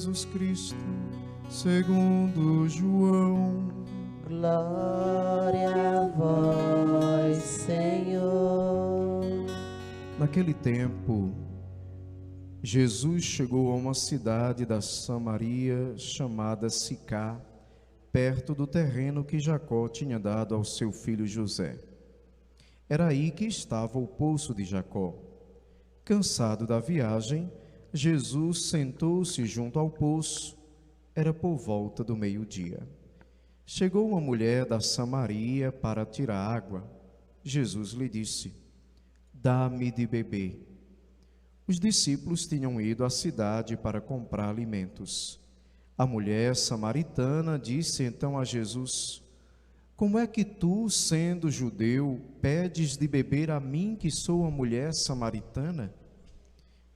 Jesus Cristo, segundo João. Glória a vós, Senhor. Naquele tempo, Jesus chegou a uma cidade da Samaria chamada Sicá, perto do terreno que Jacó tinha dado ao seu filho José. Era aí que estava o poço de Jacó. Cansado da viagem, Jesus sentou-se junto ao poço. Era por volta do meio-dia. Chegou uma mulher da Samaria para tirar água. Jesus lhe disse: "Dá-me de beber." Os discípulos tinham ido à cidade para comprar alimentos. A mulher samaritana disse então a Jesus: "Como é que tu, sendo judeu, pedes de beber a mim, que sou uma mulher samaritana?"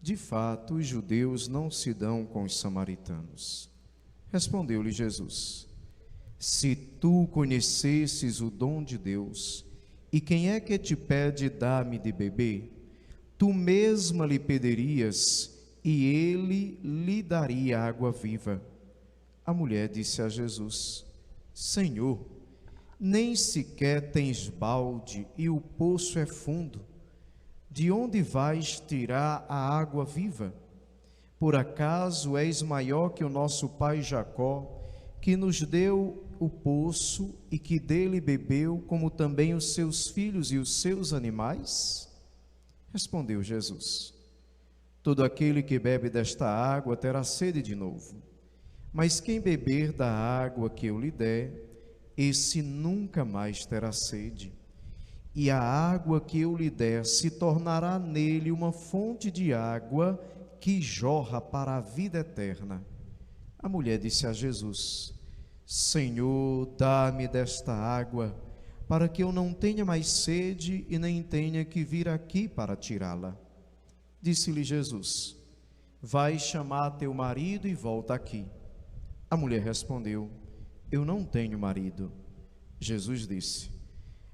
De fato, os judeus não se dão com os samaritanos. Respondeu-lhe Jesus: "Se tu conhecesses o dom de Deus, e quem é que te pede dá-me de beber, tu mesma lhe pedirias, e ele lhe daria água viva." A mulher disse a Jesus: "Senhor, nem sequer tens balde e o poço é fundo. De onde vais tirar a água viva? Por acaso és maior que o nosso pai Jacó, que nos deu o poço e que dele bebeu, como também os seus filhos e os seus animais?" Respondeu Jesus: "Todo aquele que bebe desta água terá sede de novo. Mas quem beber da água que eu lhe der, esse nunca mais terá sede. E a água que eu lhe der se tornará nele uma fonte de água que jorra para a vida eterna." A mulher disse a Jesus: "Senhor, dá-me desta água, para que eu não tenha mais sede e nem tenha que vir aqui para tirá-la." Disse-lhe Jesus: "Vai chamar teu marido e volta aqui." A mulher respondeu: "Eu não tenho marido." Jesus disse: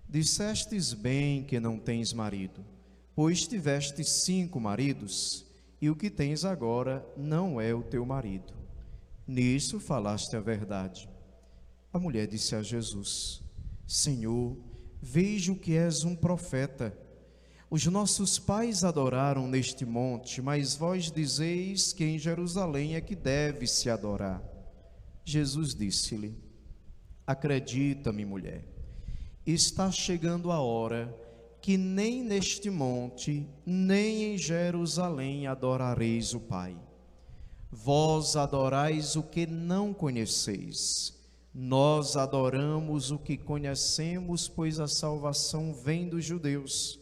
"Dissestes bem que não tens marido, pois tiveste 5 maridos, e o que tens agora não é o teu marido. Nisso falaste a verdade." A mulher disse a Jesus: "Senhor, vejo que és um profeta. Os nossos pais adoraram neste monte, mas vós dizeis que em Jerusalém é que deve-se adorar." Jesus disse-lhe: "Acredita-me, mulher, está chegando a hora que nem neste monte, nem em Jerusalém adorareis o Pai. Vós adorais o que não conheceis. Nós adoramos o que conhecemos, pois a salvação vem dos judeus.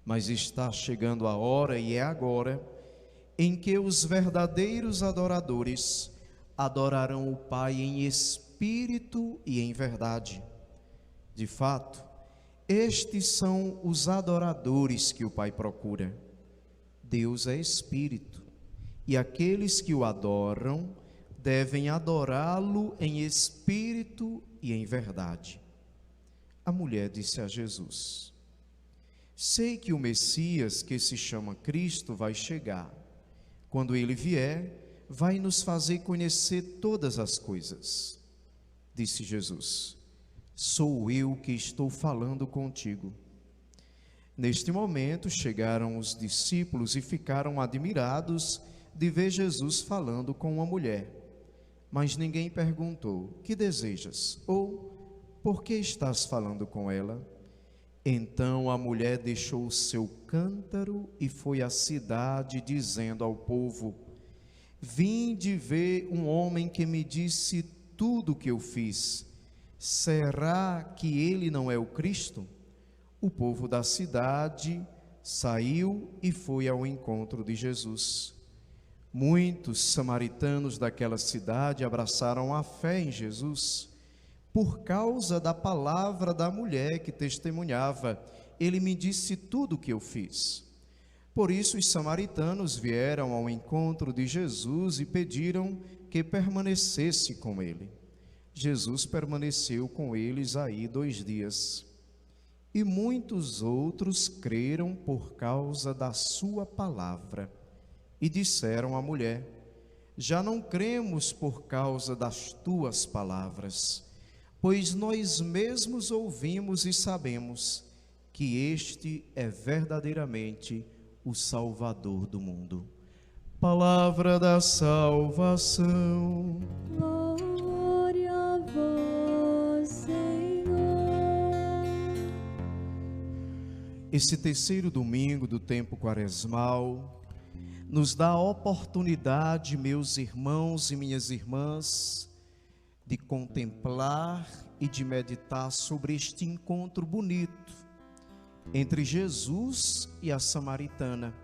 Mas está chegando a hora, e é agora, em que os verdadeiros adoradores adorarão o Pai em espírito e em verdade. De fato, estes são os adoradores que o Pai procura. Deus é espírito, e aqueles que o adoram devem adorá-lo em espírito e em verdade." A mulher disse a Jesus: "Sei que o Messias, que se chama Cristo, vai chegar. Quando ele vier, vai nos fazer conhecer todas as coisas." Disse Jesus: "Sou eu que estou falando contigo." Neste momento chegaram os discípulos e ficaram admirados de ver Jesus falando com uma mulher. Mas ninguém perguntou: "Que desejas?" ou "Por que estás falando com ela?" Então a mulher deixou o seu cântaro e foi à cidade, dizendo ao povo: "Vinde ver um homem que me disse tudo o que eu fiz. Será que ele não é o Cristo?" O povo da cidade saiu e foi ao encontro de Jesus. Muitos samaritanos daquela cidade abraçaram a fé em Jesus por causa da palavra da mulher que testemunhava: "Ele me disse tudo o que eu fiz." Por isso os samaritanos vieram ao encontro de Jesus e pediram que permanecesse com ele. Jesus permaneceu com eles aí 2 dias. E muitos outros creram por causa da sua palavra. E disseram à mulher: já não cremos por causa das tuas palavras, pois nós mesmos ouvimos e sabemos que este é verdadeiramente o Salvador do mundo. Palavra da salvação. Glória a vós, Senhor. Esse terceiro domingo do tempo quaresmal nos dá a oportunidade, meus irmãos e minhas irmãs, de contemplar e de meditar sobre este encontro bonito entre Jesus e a samaritana.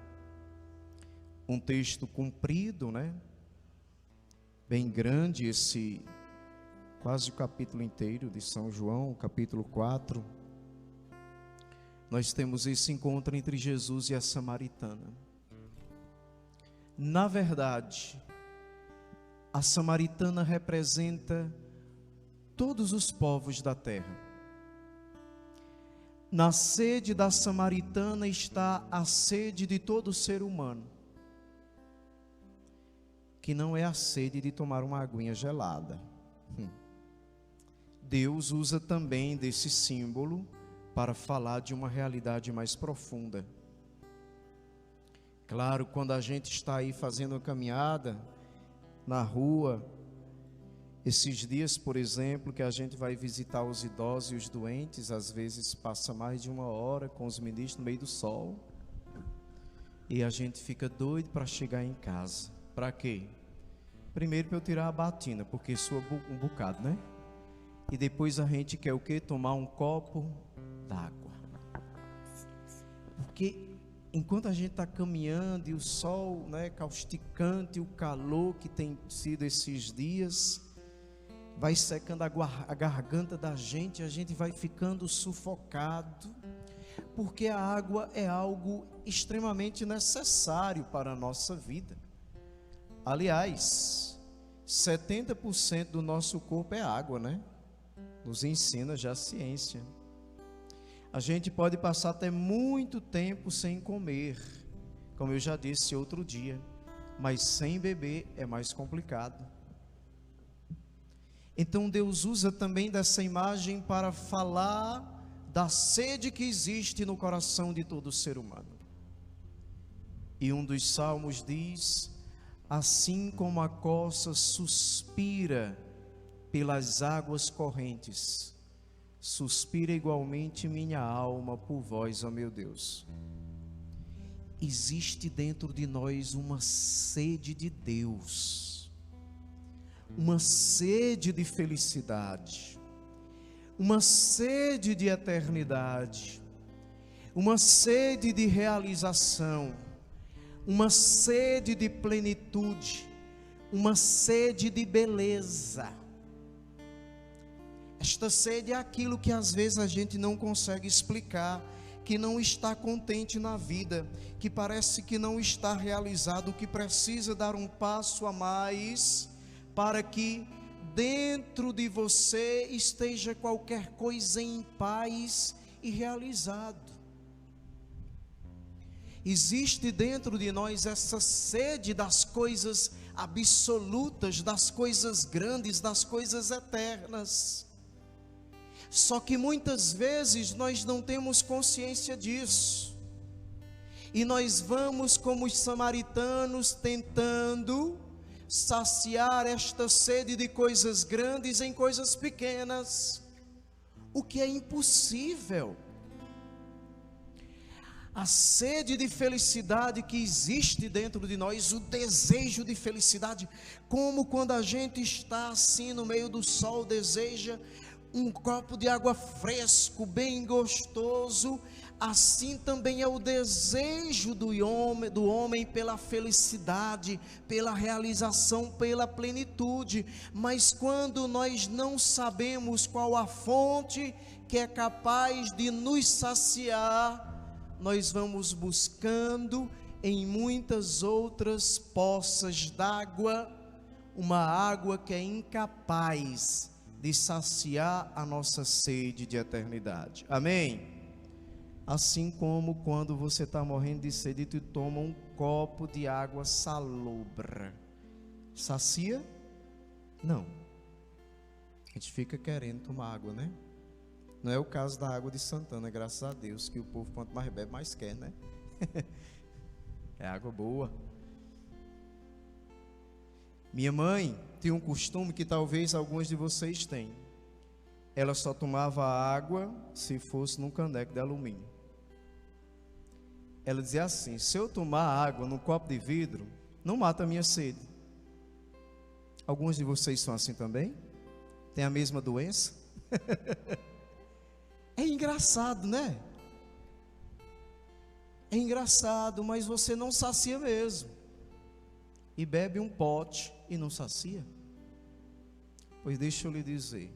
Um texto comprido, né? Bem grande, esse quase o capítulo inteiro de São João, capítulo 4. Nós temos esse encontro entre Jesus e a samaritana. Na verdade, a samaritana representa todos os povos da terra. Na sede da samaritana está a sede de todo ser humano, que não é a sede de tomar uma aguinha gelada. Deus usa também desse símbolo para falar de uma realidade mais profunda. Claro, quando a gente está aí fazendo uma caminhada na rua, esses dias, por exemplo, que a gente vai visitar os idosos e os doentes, às vezes passa mais de 1 hora com os ministros no meio do sol, e a gente fica doido para chegar em casa. Para quê? Primeiro para eu tirar a batina, porque sua um bocado, né? E depois a gente quer o quê? Tomar um copo d'água. Porque enquanto a gente está caminhando e o sol, né, causticante, o calor que tem sido esses dias, vai secando a garganta da gente, a gente vai ficando sufocado, porque a água é algo extremamente necessário para a nossa vida. Aliás, 70% do nosso corpo é água, né? Nos ensina já a ciência. A gente pode passar até muito tempo sem comer, como eu já disse outro dia, mas sem beber é mais complicado. Então Deus usa também dessa imagem para falar da sede que existe no coração de todo ser humano. E um dos salmos diz: assim como a corça suspira pelas águas correntes, suspira igualmente minha alma por vós, ó meu Deus. Existe dentro de nós uma sede de Deus, uma sede de felicidade, uma sede de eternidade, uma sede de realização, uma sede de plenitude, uma sede de beleza. Esta sede é aquilo que às vezes a gente não consegue explicar, que não está contente na vida, que parece que não está realizado, que precisa dar um passo a mais para que dentro de você esteja qualquer coisa em paz e realizado. Existe dentro de nós essa sede das coisas absolutas, das coisas grandes, das coisas eternas. Só que muitas vezes nós não temos consciência disso. E nós vamos como os samaritanos tentando saciar esta sede de coisas grandes em coisas pequenas, o que é impossível. A sede de felicidade que existe dentro de nós, o desejo de felicidade, como quando a gente está assim no meio do sol, deseja um copo de água fresco, bem gostoso, assim também é o desejo do homem pela felicidade, pela realização, pela plenitude. Mas quando nós não sabemos qual a fonte que é capaz de nos saciar, nós vamos buscando em muitas outras poças d'água, uma água que é incapaz de saciar a nossa sede de eternidade. Amém? Assim como quando você está morrendo de sede e tu toma um copo de água salobra, Sacia? Não. A gente fica querendo tomar água, né? Não é o caso da água de Santana, graças a Deus, que o povo quanto mais bebe, mais quer, né? É água boa. Minha mãe tinha um costume que talvez alguns de vocês tenham. Ela só tomava água se fosse num caneco de alumínio. Ela dizia assim: se eu tomar água num copo de vidro, não mata a minha sede. Alguns de vocês são assim também? Tem a mesma doença? É engraçado, né? É engraçado, mas você não sacia mesmo. E bebe um pote e não sacia. Pois deixa eu lhe dizer,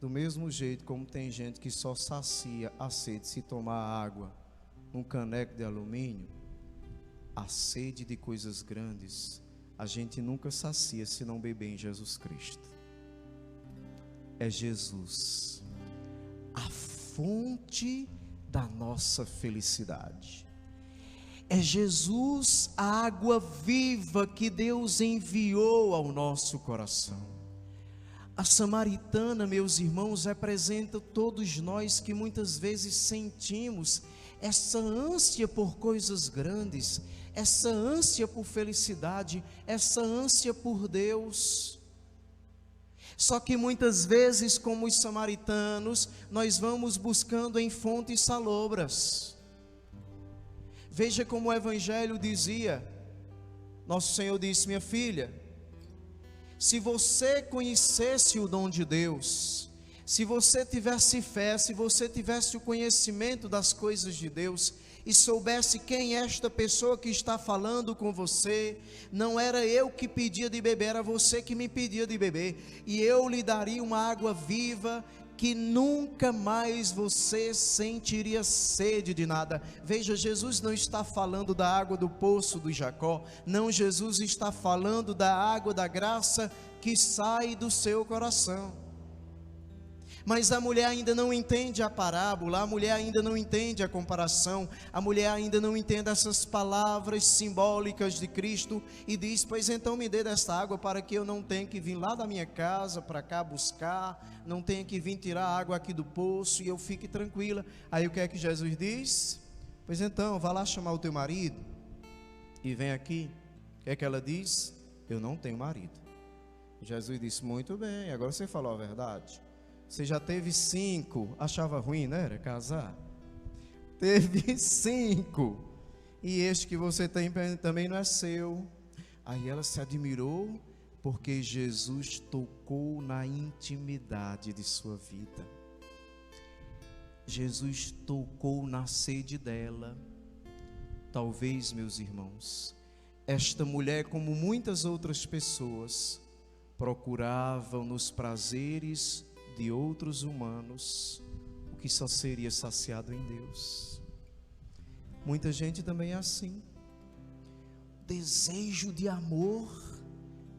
do mesmo jeito como tem gente que só sacia a sede se tomar água num caneco de alumínio, a sede de coisas grandes a gente nunca sacia se não beber em Jesus Cristo. É Jesus, a fonte da nossa felicidade. É Jesus, a água viva que Deus enviou ao nosso coração. A samaritana, meus irmãos, representa todos nós que muitas vezes sentimos essa ânsia por coisas grandes, essa ânsia por felicidade, essa ânsia por Deus. Só que muitas vezes, como os samaritanos, nós vamos buscando em fontes salobras. Veja como o Evangelho dizia. Nosso Senhor disse: minha filha, se você conhecesse o dom de Deus, se você tivesse fé, se você tivesse o conhecimento das coisas de Deus, e soubesse quem é esta pessoa que está falando com você, não era eu que pedia de beber, era você que me pedia de beber, e eu lhe daria uma água viva, que nunca mais você sentiria sede de nada. Veja, Jesus não está falando da água do poço do Jacó, não, Jesus está falando da água da graça que sai do seu coração. Mas a mulher ainda não entende a parábola, a mulher ainda não entende a comparação, a mulher ainda não entende essas palavras simbólicas de Cristo e diz: pois então me dê desta água para que eu não tenha que vir lá da minha casa para cá buscar, não tenha que vir tirar a água aqui do poço e eu fique tranquila. Aí o que é que Jesus diz? Pois então, vá lá chamar o teu marido e vem aqui. O que é que ela diz? Eu não tenho marido. Jesus disse: muito bem, agora você falou a verdade. Você já teve 5, achava ruim, né? Era casar. Teve 5, e este que você tem também não é seu. Aí ela se admirou, porque Jesus tocou na intimidade de sua vida. Jesus tocou na sede dela. Talvez, meus irmãos, esta mulher, como muitas outras pessoas, procuravam nos prazeres de outros humanos o que só seria saciado em Deus. Muita gente também é assim. Desejo de amor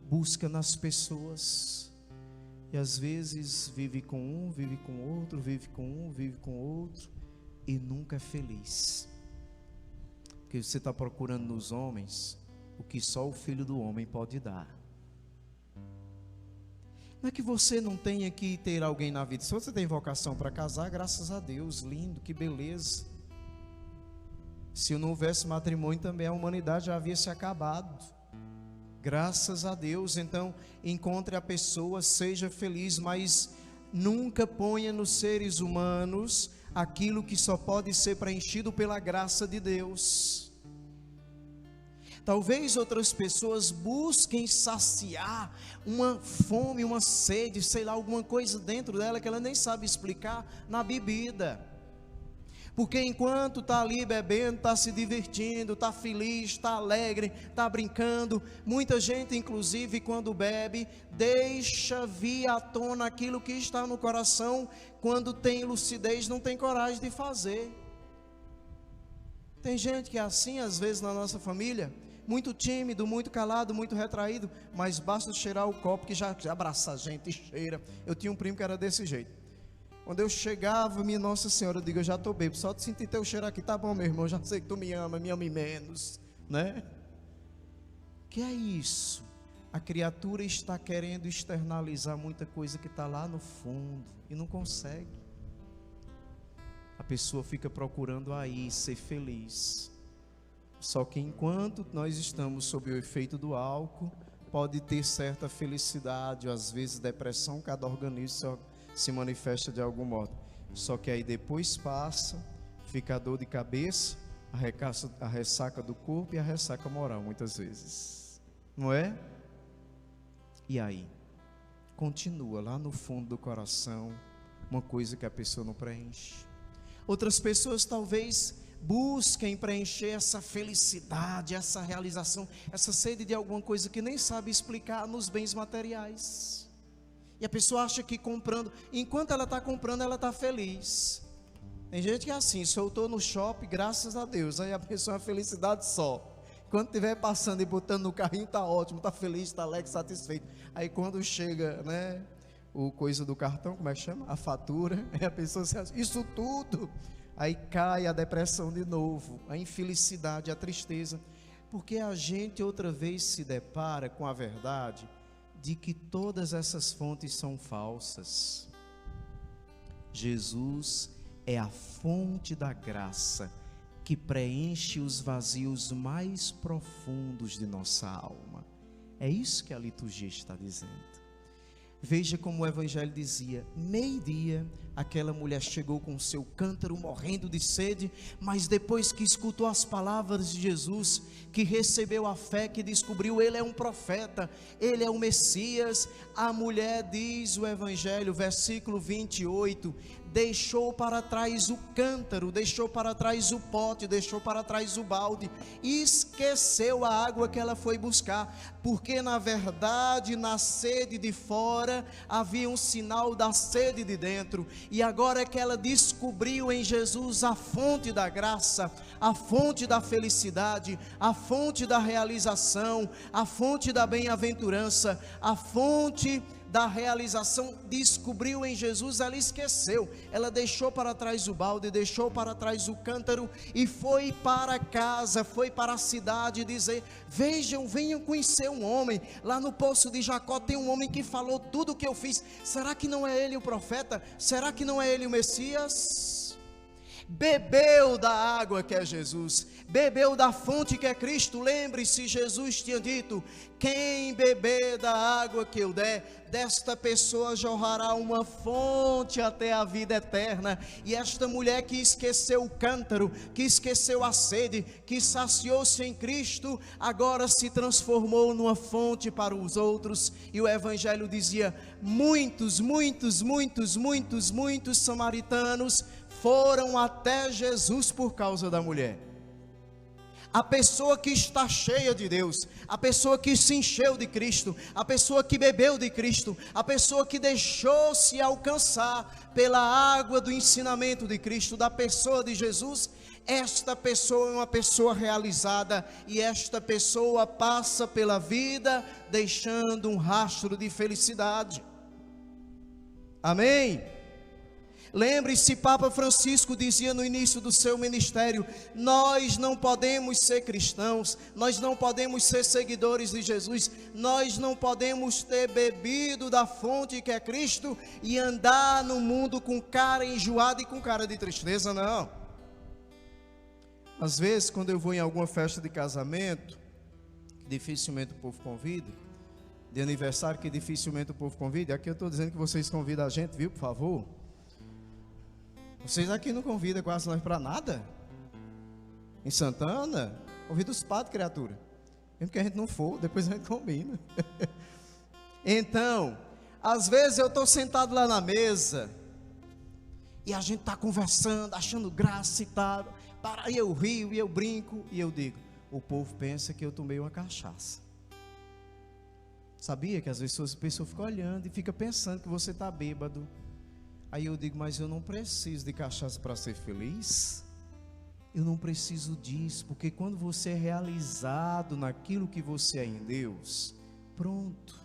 busca nas pessoas, e às vezes vive com um, vive com outro, vive com um, vive com outro, e nunca é feliz, porque você está procurando nos homens o que só o Filho do Homem pode dar. Não é que você não tenha que ter alguém na vida. Se você tem vocação para casar, graças a Deus, lindo, que beleza. Se não houvesse matrimônio também, a humanidade já havia se acabado. Graças a Deus. Então, encontre a pessoa, seja feliz, mas nunca ponha nos seres humanos aquilo que só pode ser preenchido pela graça de Deus. Talvez outras pessoas busquem saciar uma fome, uma sede, sei lá, alguma coisa dentro dela que ela nem sabe explicar, na bebida. Porque enquanto está ali bebendo, está se divertindo, está feliz, está alegre, está brincando, muita gente inclusive quando bebe, deixa vir à tona aquilo que está no coração, quando tem lucidez não tem coragem de fazer. Tem gente que é assim às vezes na nossa família, muito tímido, muito calado, muito retraído, mas basta cheirar o copo que já abraça a gente e cheira. Eu tinha um primo que era desse jeito. Quando eu chegava, minha Nossa Senhora, eu digo: eu já estou bêbado, só de sentir teu cheiro aqui, tá bom, meu irmão, já sei que tu me ama, me ame menos, né? Que é isso? A criatura está querendo externalizar muita coisa que está lá no fundo e não consegue. A pessoa fica procurando aí ser feliz. Só que enquanto nós estamos sob o efeito do álcool, pode ter certa felicidade, ou às vezes depressão, cada organismo se manifesta de algum modo. Só que aí depois passa, fica a dor de cabeça, a ressaca do corpo e a ressaca moral, muitas vezes. Não é? E aí? Continua lá no fundo do coração, uma coisa que a pessoa não preenche. Outras pessoas talvez busquem preencher essa felicidade, essa realização, essa sede de alguma coisa que nem sabe explicar nos bens materiais. E a pessoa acha que comprando, enquanto ela está comprando, ela está feliz. Tem gente que é assim, soltou no shopping, graças a Deus, aí a pessoa é uma felicidade só. Quando estiver passando e botando no carrinho, está ótimo, está feliz, está alegre, satisfeito. Aí quando chega, né, o coisa do cartão, como é que chama? A fatura, aí a pessoa se acha, isso tudo. Aí cai a depressão de novo, a infelicidade, a tristeza. Porque a gente outra vez se depara com a verdade de que todas essas fontes são falsas. Jesus é a fonte da graça que preenche os vazios mais profundos de nossa alma. É isso que a liturgia está dizendo. Veja como o Evangelho dizia: meio-dia, aquela mulher chegou com seu cântaro morrendo de sede, mas depois que escutou as palavras de Jesus, que recebeu a fé, que descobriu ele é um profeta, ele é o Messias, a mulher, diz o Evangelho, versículo 28, deixou para trás o cântaro, deixou para trás o pote, deixou para trás o balde, e esqueceu a água que ela foi buscar, porque na verdade na sede de fora havia um sinal da sede de dentro, e agora é que ela descobriu em Jesus a fonte da graça, a fonte da felicidade, a fonte da realização, a fonte da bem-aventurança, a fonte da realização, descobriu em Jesus, ela esqueceu, ela deixou para trás o balde, deixou para trás o cântaro e foi para casa, foi para a cidade dizer: vejam, venham conhecer um homem, lá no poço de Jacó tem um homem que falou tudo o que eu fiz, será que não é ele o profeta? Será que não é ele o Messias? Bebeu da água que é Jesus, bebeu da fonte que é Cristo. Lembre-se, Jesus tinha dito: quem beber da água que eu der, desta pessoa jorrará uma fonte até a vida eterna. E esta mulher que esqueceu o cântaro, que esqueceu a sede, que saciou-se em Cristo, agora se transformou numa fonte para os outros. E o Evangelho dizia: muitos samaritanos foram até Jesus por causa da mulher. A pessoa que está cheia de Deus, a pessoa que se encheu de Cristo, a pessoa que bebeu de Cristo, a pessoa que deixou-se alcançar pela água do ensinamento de Cristo, da pessoa de Jesus, esta pessoa é uma pessoa realizada, e esta pessoa passa pela vida deixando um rastro de felicidade. Amém? Lembre-se, Papa Francisco dizia no início do seu ministério: nós não podemos ser cristãos, nós não podemos ser seguidores de Jesus, nós não podemos ter bebido da fonte que é Cristo e andar no mundo com cara enjoada e com cara de tristeza, não. Às vezes, quando eu vou em alguma festa de casamento, que dificilmente o povo convida, de aniversário que dificilmente o povo convida, aqui eu estou dizendo que vocês convidam a gente, viu, por favor? Vocês aqui não convidam quase nós para nada. Em Santana, convida os padres, criatura. Mesmo que a gente não for, depois a gente combina. Então, às vezes eu estou sentado lá na mesa e a gente está conversando, achando graça e tal. E eu rio, e eu brinco, e eu digo: o povo pensa que eu tomei uma cachaça. Sabia que às vezes as pessoas ficam olhando e ficam pensando que você está bêbado. Aí eu digo: mas eu não preciso de cachaça para ser feliz. Eu não preciso disso, porque quando você é realizado naquilo que você é em Deus, pronto,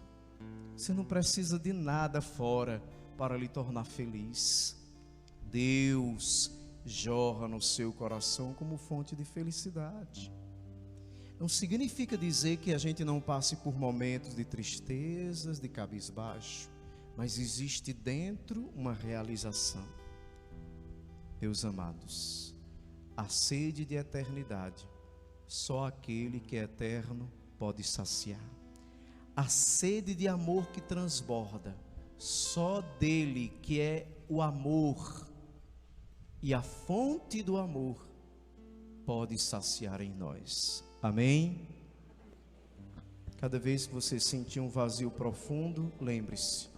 você não precisa de nada fora para lhe tornar feliz. Deus jorra no seu coração como fonte de felicidade. Não significa dizer que a gente não passe por momentos de tristezas, de cabisbaixo, mas existe dentro uma realização. Meus amados, a sede de eternidade, só aquele que é eterno pode saciar. A sede de amor que transborda, só dele que é o amor e a fonte do amor pode saciar em nós. Amém? Cada vez que você sentir um vazio profundo, lembre-se,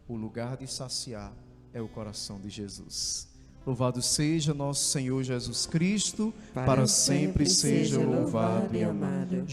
o lugar de saciar é o coração de Jesus. Louvado seja nosso Senhor Jesus Cristo, para sempre seja louvado e amado.